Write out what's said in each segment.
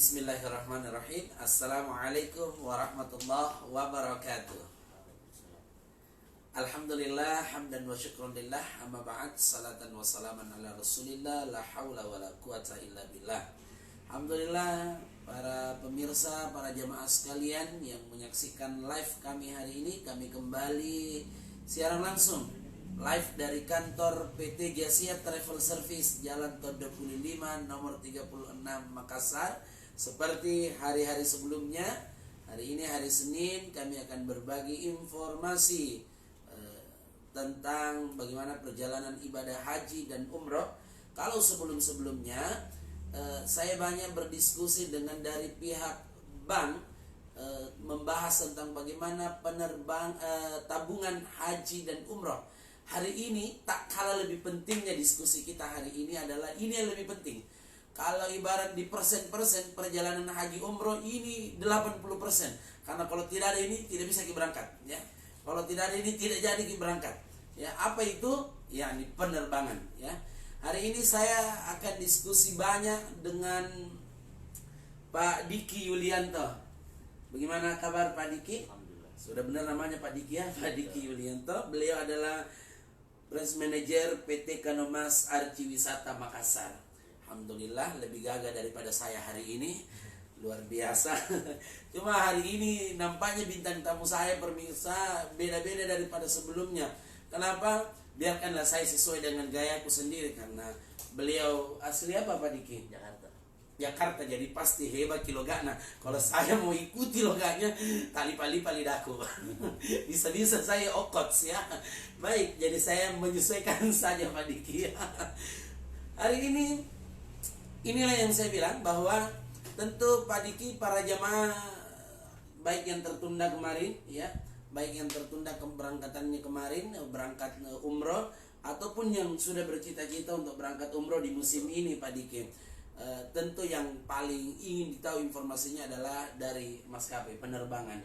Bismillahirrahmanirrahim. Assalamualaikum warahmatullahi wabarakatuh. Alhamdulillah hamdan wa syukran lillah, amma ba'd, salatan wa salaman ala rasulillah, la hawla wa la quwata illa billah. Alhamdulillah para pemirsa, para jamaah sekalian yang menyaksikan live kami hari ini, kami kembali siaran langsung live dari kantor PT Jasia Travel Service, Jalan Tol 25 nomor 36 Makassar. Seperti hari-hari sebelumnya, hari ini hari Senin kami akan berbagi informasi tentang bagaimana perjalanan ibadah haji dan umroh. Kalau sebelum-sebelumnya saya banyak berdiskusi dengan dari pihak bank, membahas tentang bagaimana tabungan haji dan umroh. Hari ini tak kalah lebih pentingnya diskusi kita hari ini adalah ini yang lebih penting. Kalau ibarat di persen-persen perjalanan haji umroh ini 80%. Karena kalau tidak ada ini tidak bisa berangkat, ya. Kalau tidak ada ini tidak jadi berangkat. Ya, apa itu? Ya, ini penerbangan, ya. Hari ini saya akan diskusi banyak dengan Pak Diki Yulianto. Bagaimana kabar Pak Diki? Alhamdulillah. Sudah benar namanya Pak Diki, ya? Pak Diki Yulianto. Beliau adalah Branch Manager PT Kanomas Arciwisata Makassar. Alhamdulillah lebih gagah daripada saya hari ini. Luar biasa. Cuma hari ini nampaknya bintang tamu saya pemirsa beda-beda daripada sebelumnya. Kenapa? Biarkanlah saya sesuai dengan gayaku sendiri, karena beliau asli apa Pak Diki? Jakarta, jadi pasti hebat kilogana. Kalau saya mau ikuti loganya, tali-lipa lidahku. Bisa-bisa saya okots, ya. Baik, jadi saya menyesuaikan saja Pak Diki. Hari ini, inilah yang saya bilang bahwa tentu Pak Diki, para jamaah baik yang tertunda kemarin, ya, baik yang tertunda keberangkatannya kemarin, berangkat umroh, ataupun yang sudah bercita-cita untuk berangkat umroh di musim ini Pak Diki. Tentu yang paling ingin ditahu informasinya adalah dari maskapai penerbangan.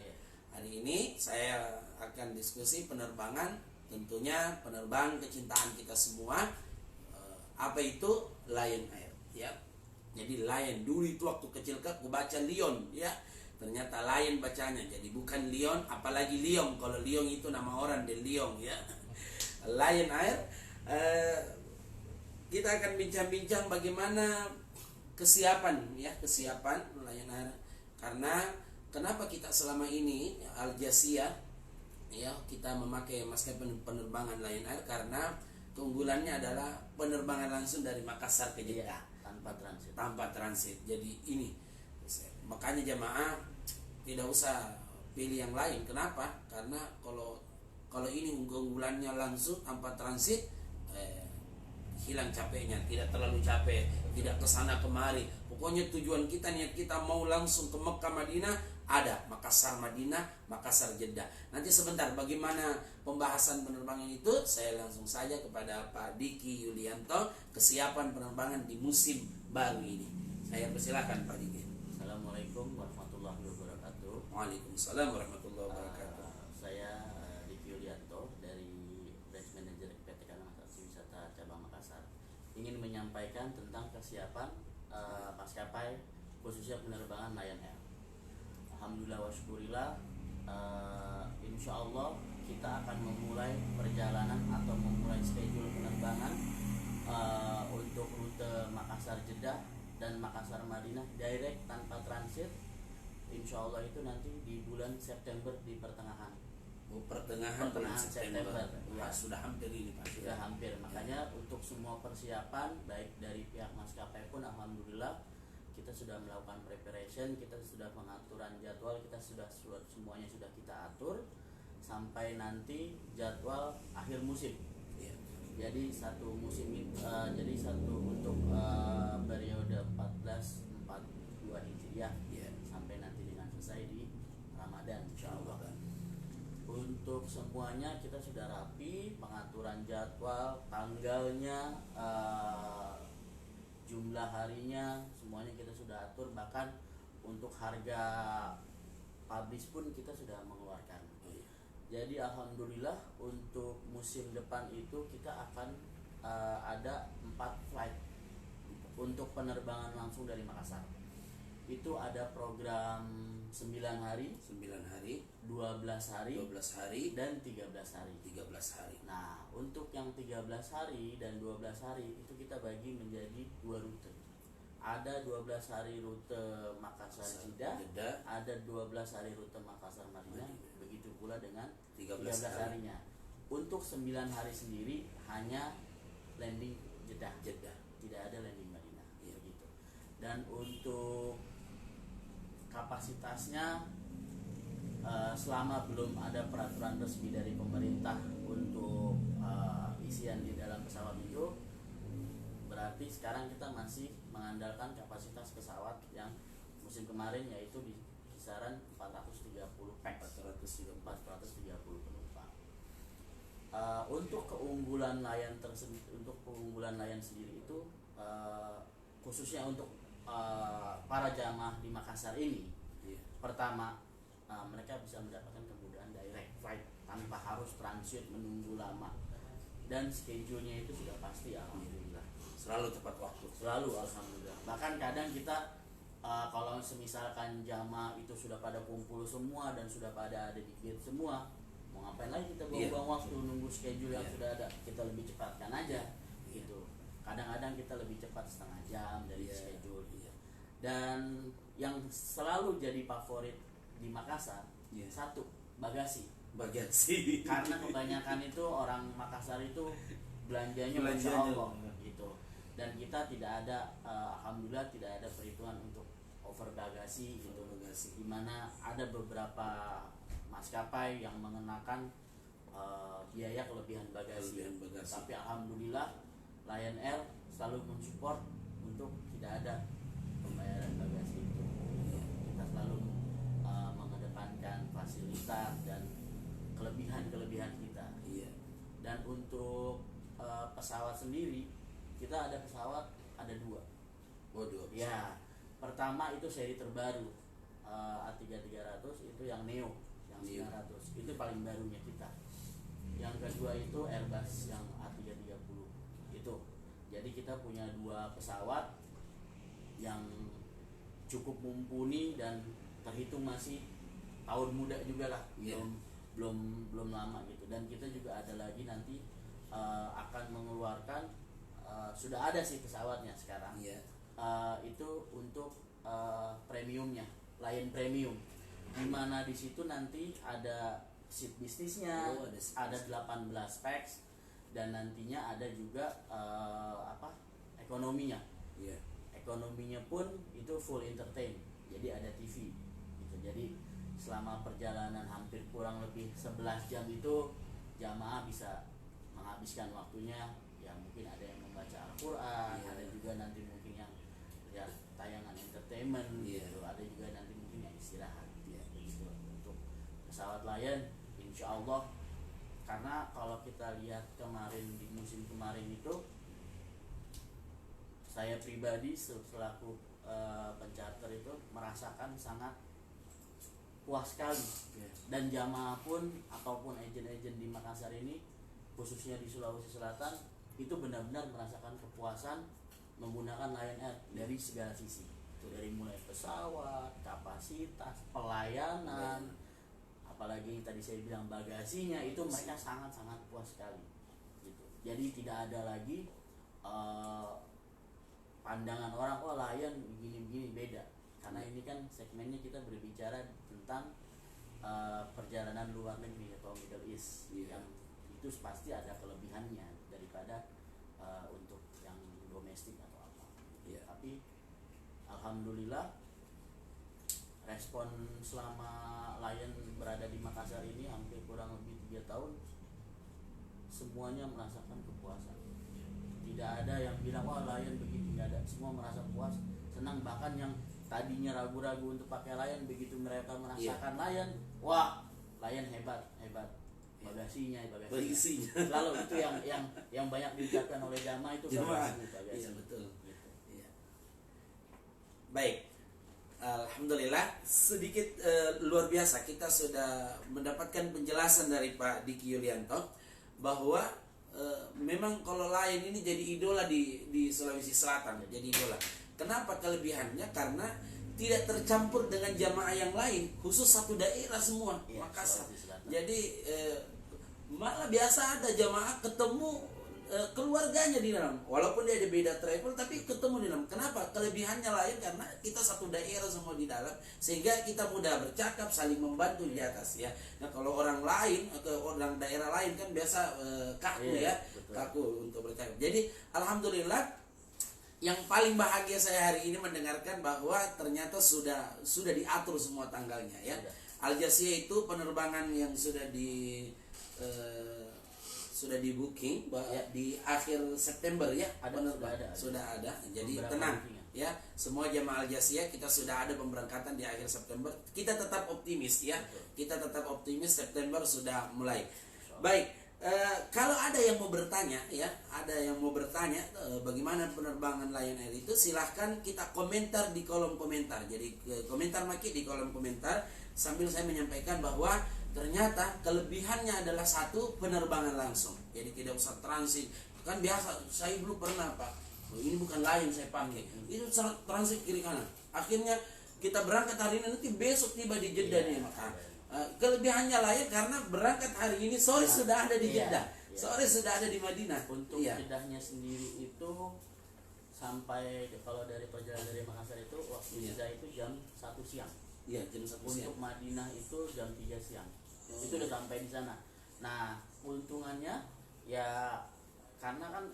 Hari ini saya akan diskusi penerbangan, tentunya penerbangan kecintaan kita semua. Apa itu? Lion Air, ya. Jadi Lion, dulu itu waktu kecil aku baca Lion, ya. Ternyata Lion bacanya, jadi bukan Lion, apalagi Liong. Kalau Liong itu nama orang, De Liong, ya. Lion Air. Kita akan bincang-bincang bagaimana kesiapan Lion Air. Karena kenapa kita selama ini Al Jasia, ya, kita memakai maskapai penerbangan Lion Air, karena keunggulannya adalah penerbangan langsung dari Makassar ke Jeddah, tanpa transit. Jadi ini makanya jamaah tidak usah pilih yang lain. Kenapa? Karena kalau ini keunggulannya langsung tanpa transit, hilang capeknya, tidak terlalu capek, tidak kesana kemari. Pokoknya tujuan kita, niat kita mau langsung ke Mekah Madinah, ada Makassar Madinah, Makassar Jeddah. Nanti sebentar bagaimana pembahasan penerbangan itu, saya langsung saja kepada Pak Diki Yulianto, kesiapan penerbangan di musim baru ini. Saya persilakan Pak Diki. Assalamualaikum warahmatullahi wabarakatuh. Waalaikumsalam warahmatullahi wabarakatuh. Saya Diki Yulianto dari Branch Manager PT Kanomas Arciwisata Cabang Makassar. Ingin menyampaikan tentang kesiapan maskapai khususnya penerbangan Lion Air. Alhamdulillah wa syukurillah, insya Allah kita akan memulai perjalanan atau memulai schedule penerbangan untuk rute Makassar Jeddah dan Makassar Madinah direct tanpa transit. Insya Allah itu nanti di bulan September, di pertengahan Pertengahan September. Ya. Sudah hampir ini Pak. Sudah hampir. Makanya untuk semua persiapan baik dari pihak maskapai pun alhamdulillah kita sudah melakukan preparation, kita sudah pengaturan jadwal, kita sudah semuanya sudah kita atur sampai nanti jadwal akhir musim. Ya. Jadi satu musim jadi satu untuk periode 1442 Hijriah, Ya. sampai nanti dengan selesai di Ramadan insyaallah. Untuk semuanya kita sudah rapi, pengaturan jadwal, tanggalnya, jumlah harinya, semuanya kita sudah atur. Bahkan untuk harga publish pun kita sudah mengeluarkan. Jadi alhamdulillah untuk musim depan itu kita akan ada 4 flight untuk penerbangan langsung dari Makassar. itu ada program 9 hari, 9 hari, 12 hari, 12 hari, dan 13 hari. 13 hari. Nah, untuk yang 13 hari dan 12 hari itu kita bagi menjadi 2 rute. Ada 12 hari rute Makassar Jeddah, ada 12 hari rute Makassar Madinah, begitu pula dengan 13 harinya. Untuk 9 hari sendiri hanya landing Jeddah, tidak ada landing Madinah, begitu. Dan untuk kapasitasnya selama belum ada peraturan resmi dari pemerintah untuk isian di dalam pesawat itu, berarti sekarang kita masih mengandalkan kapasitas pesawat yang musim kemarin, yaitu di kisaran 430 pax, 430 penumpang. Untuk keunggulan Lion sendiri itu khususnya untuk para jamaah di Makassar ini, pertama mereka bisa mendapatkan kemudahan direct flight tanpa harus transit menunggu lama, dan schedule-nya itu sudah pasti, alhamdulillah. Selalu tepat waktu. Selalu, alhamdulillah. Bahkan kadang kita kalau semisalkan jamaah itu sudah pada kumpul semua dan sudah pada ada di gate semua, mau ngapain lagi kita buang-buang waktu nunggu schedule yang sudah ada, kita lebih cepatkan aja gitu. Kadang-kadang kita lebih cepat setengah jam dari schedule. Dan yang selalu jadi favorit di Makassar, satu, bagasi. Karena kebanyakan itu orang Makassar itu belanjanya Masya Allah gitu. Dan kita tidak ada, alhamdulillah tidak ada perhitungan untuk over bagasi gitu. Dimana ada beberapa maskapai yang mengenakan biaya kelebihan bagasi. Tapi alhamdulillah Lion Air selalu mensupport untuk tidak ada pembayaran bagasi itu. Kita selalu mengedepankan fasilitas dan kelebihan kita. Dan untuk pesawat sendiri, kita ada pesawat, ada dua. Ya, pertama itu seri terbaru A3-300, itu yang Neo, yang 900, itu paling barunya kita. Yang kedua itu Airbus yang A330 itu. Jadi kita punya dua pesawat yang cukup mumpuni dan terhitung masih tahun muda juga lah, belum lama gitu. Dan kita juga ada lagi nanti akan mengeluarkan, sudah ada sih pesawatnya sekarang, itu untuk premiumnya, Lion Premium, dimana di situ nanti ada seat bisnisnya, ada 18 pax, dan nantinya ada juga ekonominya. Ekonominya pun itu full entertain, jadi ada TV gitu. Jadi selama perjalanan hampir kurang lebih 11 jam itu jamaah bisa menghabiskan waktunya, ya mungkin ada yang membaca Al-Quran, ada juga nanti mungkin yang lihat tayangan entertainment gitu, ada juga nanti mungkin yang istirahat begitu. Untuk pesawat Lion insya Allah, karena kalau kita lihat kemarin di musim kemarin itu, saya pribadi selaku pencharter itu merasakan sangat puas sekali. Dan jamaah pun ataupun agen-agen di Makassar ini, khususnya di Sulawesi Selatan, itu benar-benar merasakan kepuasan menggunakan Lion Air dari segala sisi. Itu dari mulai pesawat, kapasitas, pelayanan, apalagi tadi saya bilang bagasinya, itu mereka sangat-sangat puas sekali gitu. Jadi tidak ada lagi pandangan orang, oh Lion begini-begini, beda. Karena ini kan segmennya kita berbicara tentang perjalanan luar negeri atau Middle East, yang itu pasti ada kelebihannya daripada untuk yang domestik atau apa. Tapi alhamdulillah respon selama Lion berada di Makassar ini hampir kurang lebih 3 tahun, semuanya merasakan kepuasan. Tidak ada yang bilang wah Lion begini, tidak ada. Semua merasa puas, senang. Bahkan yang tadinya ragu-ragu untuk pakai Lion, begitu mereka merasakan Lion, wah Lion hebat. Bagasinya. Lalu itu yang banyak diucapkan oleh jamaah itu bagasi. Betul. Gitu. Baik. Alhamdulillah, sedikit luar biasa kita sudah mendapatkan penjelasan dari Pak Diki Yulianto bahwa memang kalau Lion ini jadi idola di Sulawesi Selatan, jadi idola. Kenapa kelebihannya? Karena tidak tercampur dengan jamaah yang lain, khusus satu daerah semua, Iya, Makassar. Sulawesi Selatan. Jadi malah biasa ada jamaah ketemu keluarganya di dalam, walaupun dia ada beda travel tapi ketemu di dalam. Kenapa? Kelebihannya lain karena kita satu daerah semua di dalam, sehingga kita mudah bercakap, saling membantu di atas ya. Nah kalau orang lain atau orang daerah lain kan biasa kaku Iya, ya, betul. kaku untuk bercakap. Jadi alhamdulillah yang paling bahagia saya hari ini mendengarkan bahwa ternyata sudah diatur semua tanggalnya ya. Al Jazeera itu penerbangan yang sudah di booking Ya. di akhir September ya, Ada, sudah ada. Jadi Beberapa tenang bookingan. ya, semua jemaah Al Jazeera kita sudah ada pemberangkatan di akhir September. Kita tetap optimis ya, Betul. kita tetap optimis, September sudah mulai. Baik, kalau ada yang mau bertanya ya, bagaimana penerbangan Lion Air itu, silahkan kita komentar di kolom komentar. Jadi komentar Maki di kolom komentar, sambil saya menyampaikan bahwa ternyata kelebihannya adalah satu, penerbangan langsung. Jadi tidak usah transit. Kan biasa saya dulu pernah Pak, ini bukan Lion saya pakai, itu transit kiri kanan. Akhirnya kita berangkat hari ini, nanti besok tiba di Jeddah nih. Maka kelebihannya Lion karena berangkat hari ini, sore sudah ada di Iya, Jeddah, iya. sore sudah ada di Madinah. Untuk Iya. Jeddahnya sendiri itu sampai kalau dari perjalanan dari Makassar itu waktu Iya. Jeddah itu jam 1 siang. Iya, jam 1 siang. Untuk Madinah itu jam 3 siang. Itu udah sampai di sana. Nah, keuntungannya ya karena kan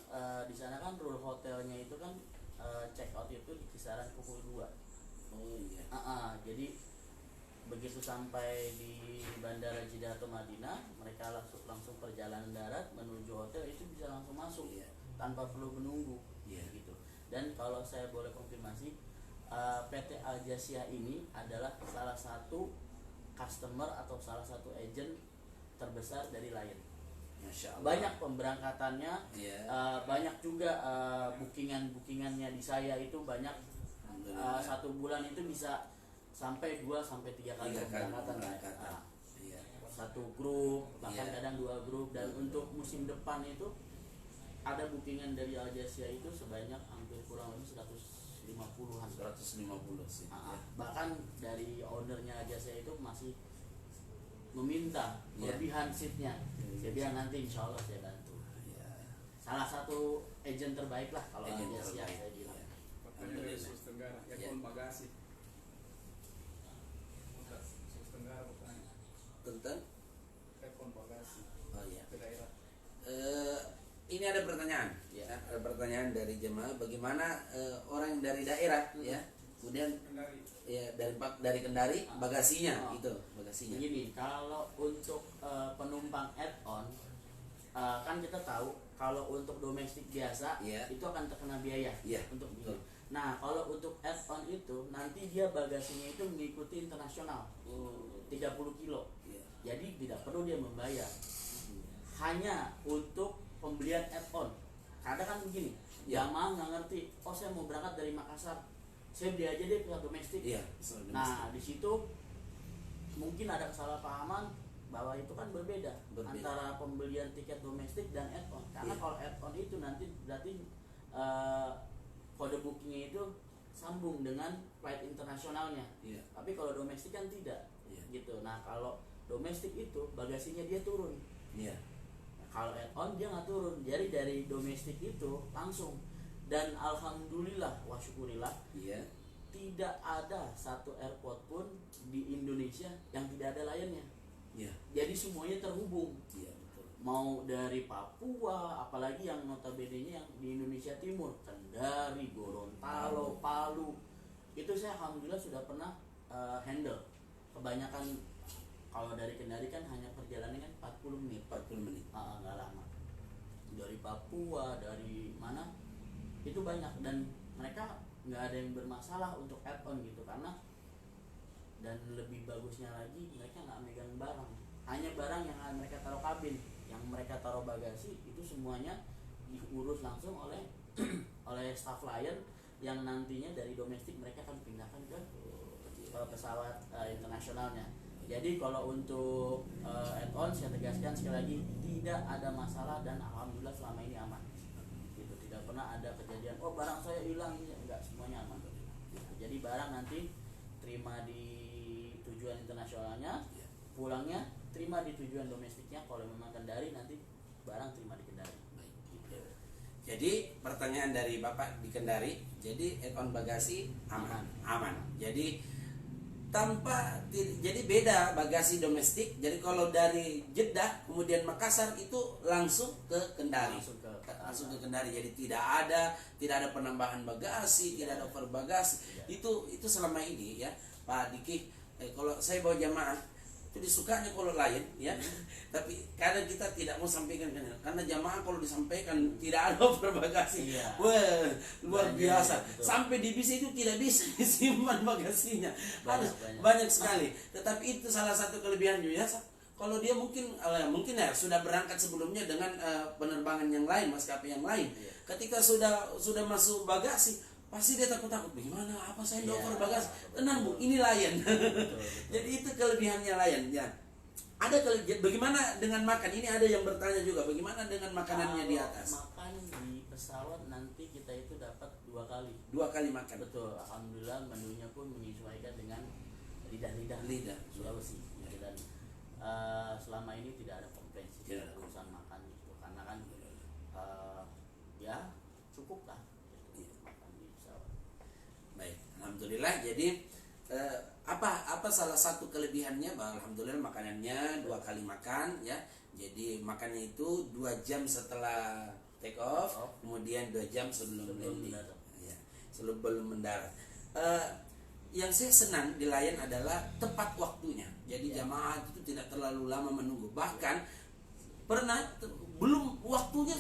di sana kan rule hotelnya itu kan check out itu di kisaran pukul 2. Oh iya. Jadi begitu sampai di Bandara Jeddah atau Madinah, mereka langsung perjalanan darat menuju hotel, itu bisa langsung masuk Iya. tanpa perlu menunggu. Iya. Gitu. Dan kalau saya boleh konfirmasi, PT Al Jazeera ini adalah salah satu customer atau salah satu agent terbesar dari Lion. Masya Allah. Banyak pemberangkatannya, Iya. banyak juga bookingannya di saya itu banyak. Alhamdulillah. Satu bulan itu bisa sampai 2 sampai 3 kali 3 kali pemberangkatan. pemberangkatan. Iya. Satu grup, bahkan Iya. kadang 2 grup. Dan untuk musim depan itu ada bookingan dari Al Jazeera itu sebanyak hampir kurang lebih 150-an. 150 sih. Ya. Bahkan dari ownernya Al Jazeera itu masih meminta Iya. kelebihan seatnya. Dia bilang nanti insya Allah saya bantu. Iya. Salah satu agent terbaik lah kalau Al Agent Jazeera terbaik. saya bilang. Iya. Makanya dari Alhamdulillah. Sulawesi Tenggara, ya Ya. Kon Bagasi. Sulawesi Tenggara bukannya, Tentang Kon Bagasi oh iya. ke daerah. Ini ada pertanyaan ya, ada pertanyaan dari jemaah, bagaimana orang yang dari daerah ya, kemudian Kendari. ya dari Kendari, bagasinya itu bagasinya. Begini, kalau untuk penumpang add-on, kan kita tahu kalau untuk domestik biasa Iya. itu akan terkena biaya Iya, untuk betul. Nah, kalau untuk add-on itu nanti dia bagasinya itu mengikuti internasional Oh, 30 kilo. iya. Jadi tidak perlu dia membayar. Hanya untuk pembelian add-on. Kadang kan begini, Iya. jamaah nggak ngerti, oh saya mau berangkat dari Makassar, saya beli aja deh pesawat domestik. Iya, pesawat Nah, di situ mungkin ada kesalahpahaman bahwa itu kan berbeda. Antara pembelian tiket domestik dan add-on. Karena Iya. kalau add-on itu nanti berarti kode bookingnya itu sambung dengan flight internasionalnya. Iya. Tapi kalau domestik kan tidak. Iya. Gitu. Nah, kalau domestik itu bagasinya dia turun. Iya. Nah, kalau add-on dia nggak turun. Jadi dari domestik itu langsung. Dan alhamdulillah wa syukurillah, Iya. tidak ada satu airport pun di Indonesia yang tidak ada layannya. Iya. Jadi semuanya terhubung. Iya, betul. Mau dari Papua, apalagi yang notabene-nya yang di Indonesia Timur, Kendari, Gorontalo, Palu, itu saya alhamdulillah sudah pernah handle. Kebanyakan kalau dari Kendari kan hanya perjalanannya kan 40 menit, 40 menit. nggak lama. Dari Papua, dari mana, itu banyak. Dan mereka nggak ada yang bermasalah untuk add-on gitu, karena dan lebih bagusnya lagi mereka nggak megang barang, hanya barang yang mereka taruh kabin, yang mereka taruh bagasi itu semuanya diurus langsung oleh oleh staff Lion, yang nantinya dari domestik mereka akan pindahkan ke pesawat internasionalnya. Jadi kalau untuk add-on saya tegaskan sekali lagi, tidak ada masalah dan alhamdulillah selama ini aman. Gitu, tidak pernah ada kejadian oh barang saya hilang, enggak, semuanya aman. Gitu. Jadi barang nanti terima di tujuan internasionalnya, Ya. pulangnya terima di tujuan domestiknya. Kalau memang Kendari nanti barang terima di Kendari. Baik, gitu. Jadi pertanyaan dari Bapak di Kendari, jadi add-on bagasi aman. Jadi jadi beda bagasi domestik. Jadi kalau dari Jeddah kemudian Makassar itu langsung ke Kendari. Langsung ke Kendari. Jadi tidak ada penambahan bagasi, tidak ada over bagasi. Itu selama ini ya Pak Diki. Kalau saya bawa jamaah itu disukanya kalau lain ya, tapi kadang kita tidak mau sampaikan karena jamaah kalau disampaikan tidak ada over bagasi. Wah, luar biasa. Sampai di bis itu tidak bisa disimpan bagasinya, harus banyak sekali. Tetapi itu salah satu kelebihan juga. Kalau dia mungkin ya sudah berangkat sebelumnya dengan penerbangan yang lain, maskapai yang lain. Ketika sudah masuk bagasi, pasti dia takut bagaimana, apa saya over bagasi. Tenang Bu, ini Lion. Jadi itu kelebihannya Lion ya. Ada bagaimana dengan makan? Ini ada yang bertanya juga, bagaimana dengan makanannya di atas? Makan di pesawat nanti kita itu dapat 2 kali. 2 kali makan. Betul, alhamdulillah menunya pun menyesuaikan dengan lidah Sulawesi. Dan selama ini tidak ada komplain sih urusan makan itu, karena kan ya cukup lah makan di pesawat. Baik, alhamdulillah. Jadi apa salah satu kelebihannya? Alhamdulillah makanannya 2 kali makan ya. Jadi makannya itu 2 jam setelah take off, kemudian 2 jam sebelum landing. Ya, sebelum mendarat. Yang saya senang di Lion adalah tepat waktunya. Jadi jamaah itu tidak terlalu lama menunggu. Bahkan pernah belum waktunya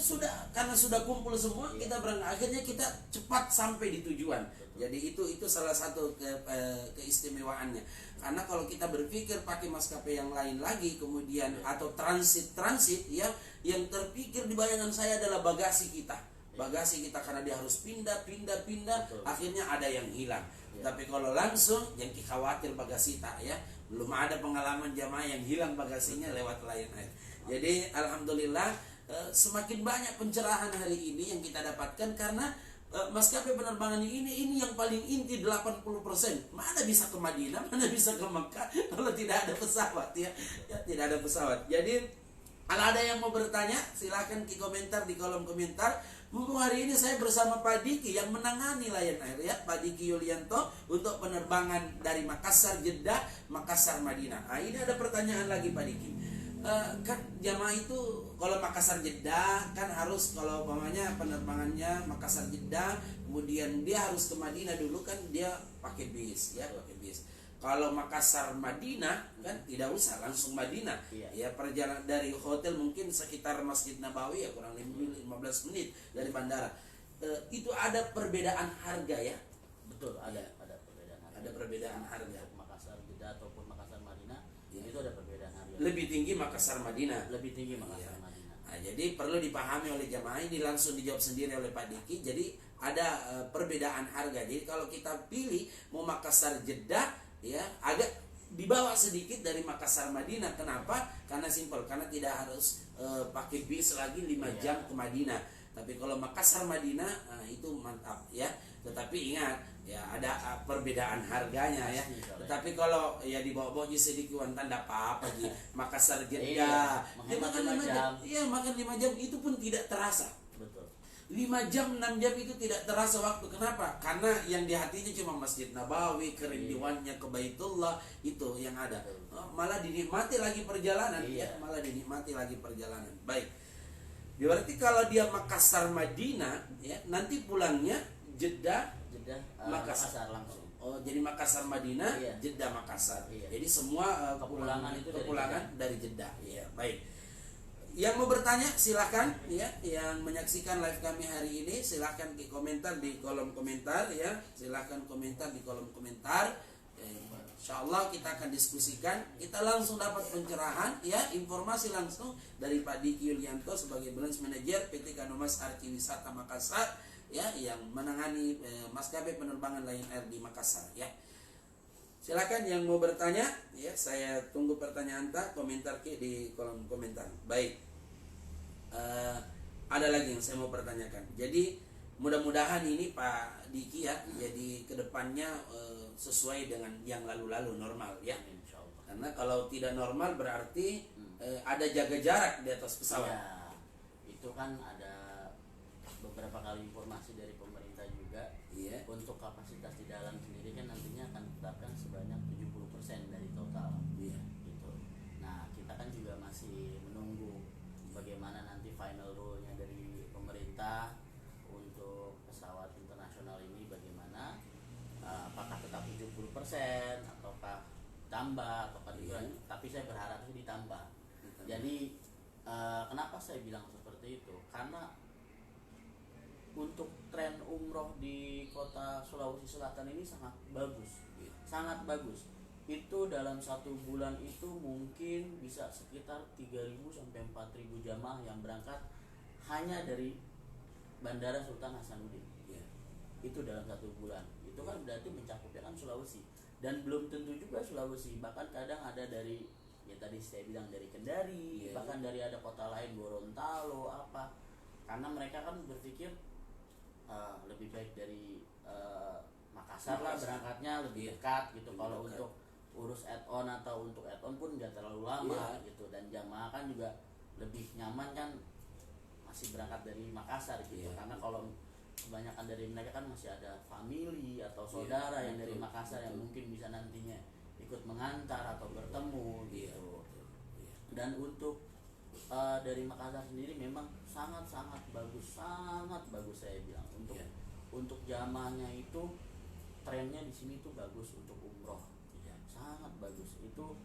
karena sudah kumpul semua kita berangkat, akhirnya kita cepat sampai di tujuan. Jadi itu salah satu keistimewaannya. Karena kalau kita berpikir pakai maskapai yang lain lagi kemudian atau transit ya, yang terpikir di bayangan saya adalah bagasi kita karena dia harus pindah, akhirnya ada yang hilang. Tapi kalau langsung jangan khawatir bagasi tak ya. Belum ada pengalaman jamaah yang hilang bagasinya lewat Lion Air. Jadi alhamdulillah semakin banyak pencerahan hari ini yang kita dapatkan karena maskapai penerbangan ini yang paling inti 80%. Mana bisa ke Madinah, mana bisa ke Mekah kalau tidak ada pesawat ya tidak ada pesawat. Jadi kalau ada yang mau bertanya silahkan komentar di kolom komentar. Mumpung hari ini saya bersama Pak Diki yang menangani Lion Air ya, Pak Diki Yulianto untuk penerbangan dari Makassar Jeddah, Makassar Madinah. Nah, ini ada pertanyaan lagi Pak Diki. Kan jamaah itu kalau Makassar Jeddah kan harus, kalau umpamanya penerbangannya Makassar Jeddah kemudian dia harus ke Madinah dulu kan dia pakai bis ya, pakai bis. Kalau Makassar Madinah kan tidak usah langsung Madinah. Ya perjalanan dari hotel mungkin sekitar Masjid Nabawi ya kurang lebih 15 menit dari bandara. Itu ada perbedaan harga ya? Betul, ada perbedaan harga. Ada perbedaan harga. Untuk Makassar Jeddah ataupun Makassar Madinah itu ada perbedaan harga. Lebih tinggi Makassar Madinah. Lebih tinggi Makassar Madinah. Nah, jadi perlu dipahami oleh jamaah ini, langsung dijawab sendiri oleh Pak Diki. Jadi ada perbedaan harga. Jadi kalau kita pilih mau Makassar Jeddah ya agak dibawa sedikit dari Makassar Madinah. Kenapa? Karena simpel, karena tidak harus pakai bis lagi 5 jam ke Madinah. Tapi kalau Makassar Madinah itu mantap ya. Tetapi ingat ya ada perbedaan harganya ya. Tetapi kalau ya dibawa-bawa sedikit wantan tidak apa-apa ji. Makassar Jeddah dia makan 5 jam. Iya, makan 5 jam itu pun tidak terasa. Betul. 5 jam, 6 jam itu tidak terasa waktu. Kenapa? Karena yang di hatinya cuma Masjid Nabawi, kerinduannya ke Baitullah, itu yang ada. Malah dinikmati lagi perjalanan ya, malah dinikmati lagi perjalanan. Baik. Berarti kalau dia Makassar Madinah ya, nanti pulangnya Jeddah Makassar langsung. Oh, jadi Makassar Madinah, Jeddah Makassar. Jadi semua kepulangan dari Jeddah. Iya, baik. Yang mau bertanya silahkan ya, yang menyaksikan live kami hari ini silahkan komentar di kolom komentar ya, silahkan komentar di kolom komentar. Insyaallah kita akan diskusikan, kita langsung dapat pencerahan ya, informasi langsung dari Pak Diki Yulianto sebagai Branch Manager PT Kanomas Archiwisata Makassar ya, yang menangani maskapai penerbangan Lion Air di Makassar ya. Silakan yang mau bertanya ya, saya tunggu pertanyaan komentar di kolom komentar. Baik, ada lagi yang saya mau pertanyakan. Jadi mudah-mudahan ini Pak Diki ya, jadi kedepannya sesuai dengan yang lalu-lalu normal ya. Insya Allah. Karena kalau tidak normal berarti ada jaga jarak di atas pesawat. Ya, itu kan ada beberapa kali informasi dari pemerintah juga. Iya. Untuk kapasitas di dalam sendiri kan nantinya akan ditetapkan sebanyak 70% dari total. Iya. Gitu. Nah, kita kan juga masih menunggu bagaimana nanti final rule-nya dari pemerintah untuk pesawat internasional ini bagaimana, apakah tetap 70% ataukah tambah ataukah dikurangi. Tapi saya berharap sih ditambah. Jadi kenapa saya bilang seperti itu? Karena untuk tren umroh di kota Sulawesi Selatan ini sangat bagus, sangat bagus. Itu dalam 1 bulan itu mungkin bisa sekitar 3.000 sampai 4.000 jamaah yang berangkat hanya dari Bandara Sultan Hasanuddin. Itu dalam 1 bulan. Itu kan berarti mencakupnya kan Sulawesi, dan belum tentu juga Sulawesi, bahkan kadang ada dari, ya tadi saya bilang dari Kendari, bahkan dari ada kota lain Gorontalo apa, karena mereka kan berpikir lebih baik dari Makassar lah berangkatnya, lebih dekat gitu. Kalau untuk urus add-on atau untuk add-on pun nggak terlalu lama gitu, dan jamaah kan juga lebih nyaman kan masih berangkat dari Makassar gitu. Karena kalau kebanyakan dari mereka kan masih ada family atau saudara yang dari Makassar yang mungkin bisa nantinya ikut mengantar atau bertemu gitu. Dan untuk dari Makassar sendiri memang sangat bagus saya bilang untuk jamaahnya itu trennya di sini tuh bagus untuk umroh, sangat bagus. Itu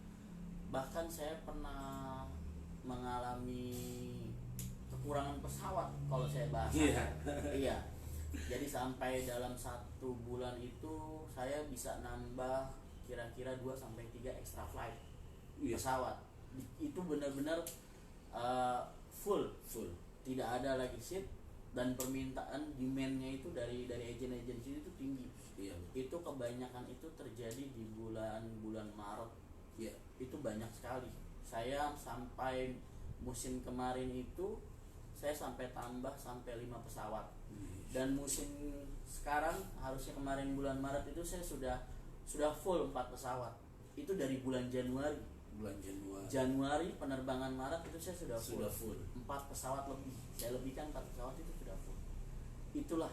bahkan saya pernah mengalami kekurangan pesawat kalau saya bahas. Iya. Jadi sampai dalam 1 bulan itu saya bisa nambah kira-kira 2-3 extra flight pesawat. Itu benar-benar full, tidak ada lagi seat, dan permintaan demand-nya itu dari agen-agen sini itu tinggi. Itu kebanyakan itu terjadi di bulan Maret. Itu banyak sekali. Saya sampai musim kemarin itu saya sampai tambah sampai 5 pesawat. Dan musim sekarang harusnya kemarin bulan Maret itu saya sudah full 4 pesawat. Itu dari bulan Januari penerbangan Maret itu saya sudah full 4 pesawat lebih. Saya lebihkan 4 pesawat itu sudah full. Itulah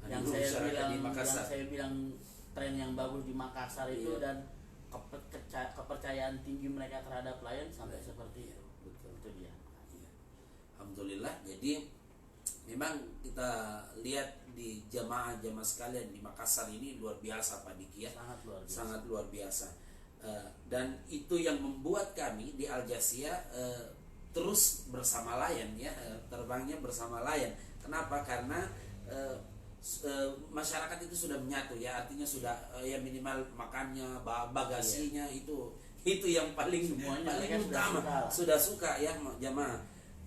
yang saya bilang tren yang bagus di Makassar itu, dan kepercayaan tinggi mereka terhadap klien sampai seperti itu. Itu dia. Alhamdulillah. Jadi memang kita lihat di jamaah sekalian di Makassar ini luar biasa Pak Diki ya. Sangat luar biasa. Dan itu yang membuat kami di Al Jazeera terus bersama Lion ya, terbangnya bersama Lion. Kenapa? Karena masyarakat itu sudah menyatu ya, artinya sudah ya minimal makannya, bagasinya itu yang paling utama. Sudah suka ya jamaah.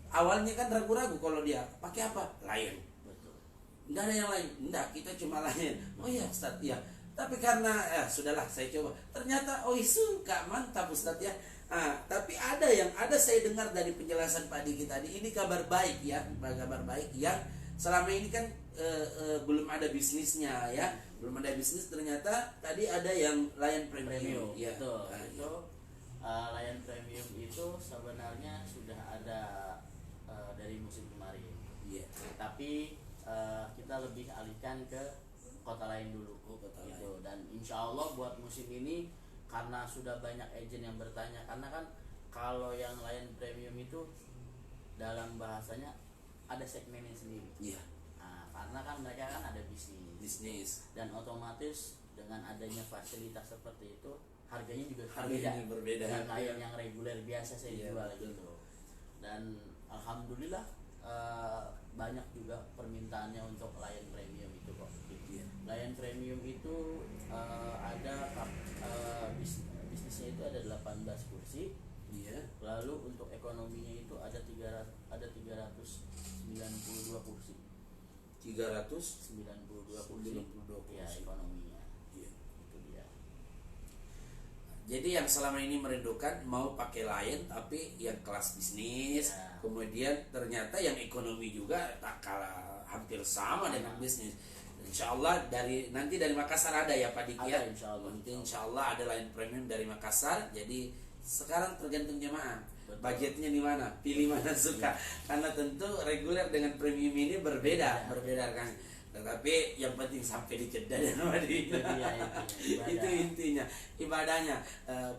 Awalnya kan ragu-ragu kalau dia pakai apa? Lion. Enggak ada yang lain. Enggak, kita cuma Lion. Oh iya Ustaz ya. Tapi karena sudahlah saya coba. Ternyata suka, mantap Ustaz ya. Tapi ada saya dengar dari penjelasan Pak Diki tadi, ini kabar baik ya, kabar baik yang selama ini kan belum ada bisnisnya ya, belum ada bisnis. Ternyata tadi ada yang Lion Premium. Ya. Itu Lion Premium itu sebenarnya sudah ada dari musim kemarin. Tapi kita lebih alihkan ke kota lain dulu gitu. Dan insya Allah buat musim ini, karena sudah banyak agent yang bertanya, karena kan kalau yang Lion Premium itu dalam bahasanya ada segmennya sendiri. Karena kan mereka kan ada bisnis, dan otomatis dengan adanya fasilitas seperti itu harganya juga berbeda dengan Lion yang reguler biasa saya jual gitu. Dan alhamdulillah banyak juga permintaannya untuk Lion Premium itu kok. Lion Premium itu ada bisnisnya itu ada 18 kursi. Lalu untuk ekonominya itu ada 392 kursi. 392 kursi. Ya, ekonominya. Itu dia. Jadi yang selama ini merindukan mau pakai Lion tapi yang kelas bisnis, Ya. kemudian ternyata yang ekonomi juga tak kalah hampir sama dengan bisnis. Insya Allah nanti dari Makassar ada ya Pak Diki ya. Ada, insya Allah. Nanti insya Allah ada Lion Premium dari Makassar. Jadi sekarang tergantung jemaah. Betul. Budgetnya di mana, pilih mana suka. Karena tentu reguler dengan premium ini berbeda, kan. Tetapi yang penting sampai di Jeddah dan Madinah. Itu intinya. Ibadahnya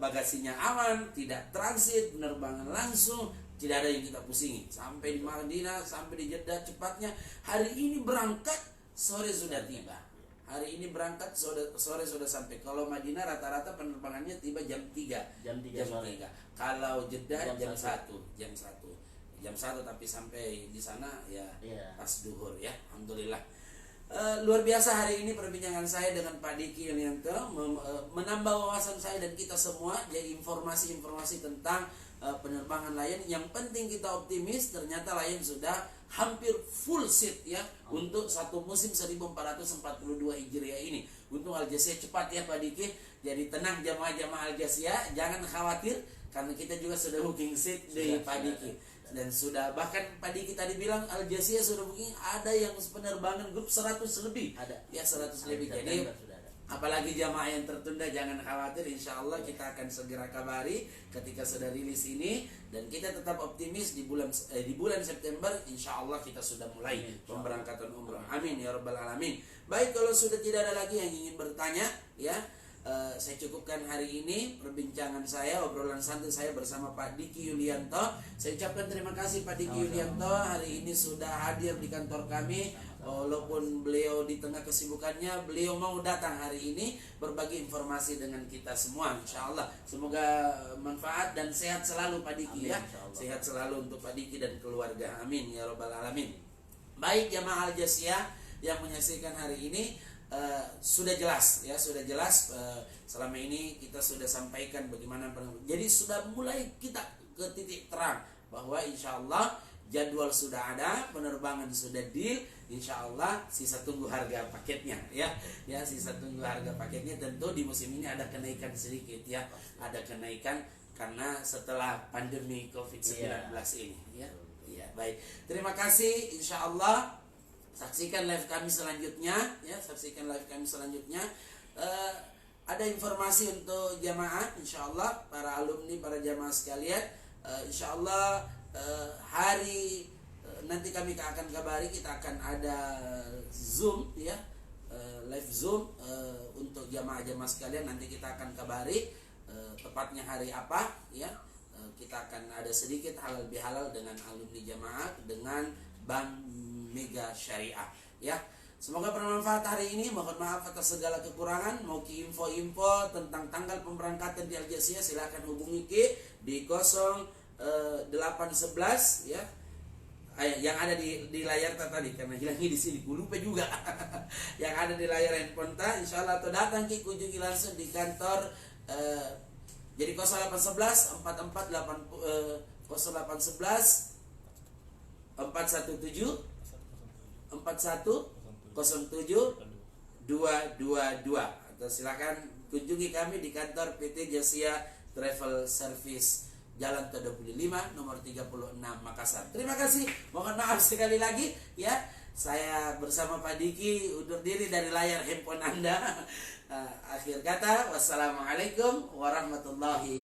bagasinya aman, tidak transit, penerbangan langsung, tidak ada yang kita pusingi. Sampai di Madinah, sampai di Jeddah cepatnya. Hari ini berangkat, sore sudah tiba. Hari ini berangkat sore sudah sampai. Kalau Madinah rata-rata penerbangannya tiba jam 3. Jam 3 sore. Kalau Jeddah jam 1. 1 tapi sampai di sana ya Iya. pas duhur ya. Alhamdulillah. Luar biasa hari ini perbincangan saya dengan Pak Diki Yulianto menambah wawasan saya dan kita semua, jadi informasi-informasi tentang penerbangan Lion. Yang penting kita optimis, ternyata Lion sudah hampir full seat ya untuk satu musim 1442 Hijriah ini. Untung Al Jazeera cepat ya Pak Diki. Jadi tenang jamaah-jamaah Al Jazeera, jangan khawatir karena kita juga sudah booking seat di Pak Diki. Dan sudah bahkan Pak Diki tadi bilang Al Jazeera sudah booking, ada yang penerbangan grup 100 lebih. Ada. Ya 100 lebih. September Jadi sudah ada. apalagi jamaah yang tertunda jangan khawatir, insya Allah kita akan segera kabari ketika sudah rilis ini, dan kita tetap optimis di bulan September insya Allah kita sudah mulai pemberangkatan umrah. Amin ya rabbal alamin. Baik, kalau sudah tidak ada lagi yang ingin bertanya ya, saya cukupkan hari ini perbincangan saya, obrolan santai saya bersama Pak Diki Yulianto. Saya ucapkan terima kasih Pak Diki Yulianto hari ini sudah hadir di kantor kami. Walaupun beliau di tengah kesibukannya, beliau mau datang hari ini berbagi informasi dengan kita semua. Insya Allah semoga manfaat dan sehat selalu Pak Diki. Amin, ya. Sehat selalu untuk Pak Diki dan keluarga. Amin ya rabbal alamin. Baik jamaah Al Jazeera yang menyaksikan hari ini, sudah jelas ya, selama ini kita sudah sampaikan bagaimana, jadi sudah mulai kita ke titik terang bahwa insya Allah jadwal sudah ada, penerbangan sudah deal, insya Allah sisa tunggu harga paketnya ya sisa tunggu harga paketnya. Tentu di musim ini ada kenaikan sedikit ya, ada kenaikan karena setelah pandemi COVID-19 ini ya. Baik, terima kasih. Insya Allah saksikan live kami selanjutnya ya, ada informasi untuk jamaah, insya Allah para alumni, para jamaah sekalian, insya Allah hari nanti kami akan kabari, kita akan ada Zoom ya, live Zoom untuk jamaah-jamaah sekalian. Nanti kita akan kabari tepatnya hari apa ya, kita akan ada sedikit halal bihalal dengan alumni jamaah dengan Bank Mega Syariah ya. Semoga bermanfaat hari ini. Mohon maaf atas segala kekurangan. Mau ki info-info tentang tanggal pemberangkatan di Al Jazeera, silakan hubungi Ki di 0811 ya. Yang ada di layar tadi, karena hilangnya di sini, lupa juga. Yang ada di layar handphone insyaallah, atau datang Ki kunjungi langsung di kantor. Jadi 0811 0811 417 4107 222, atau silakan kunjungi kami di kantor PT Jazeera Travel Service, Jalan Todopuli 5 nomor 36 Makassar. Terima kasih. Mohon maaf sekali lagi ya. Saya bersama Pak Diki undur diri dari layar handphone Anda. Akhir kata, wassalamualaikum warahmatullahi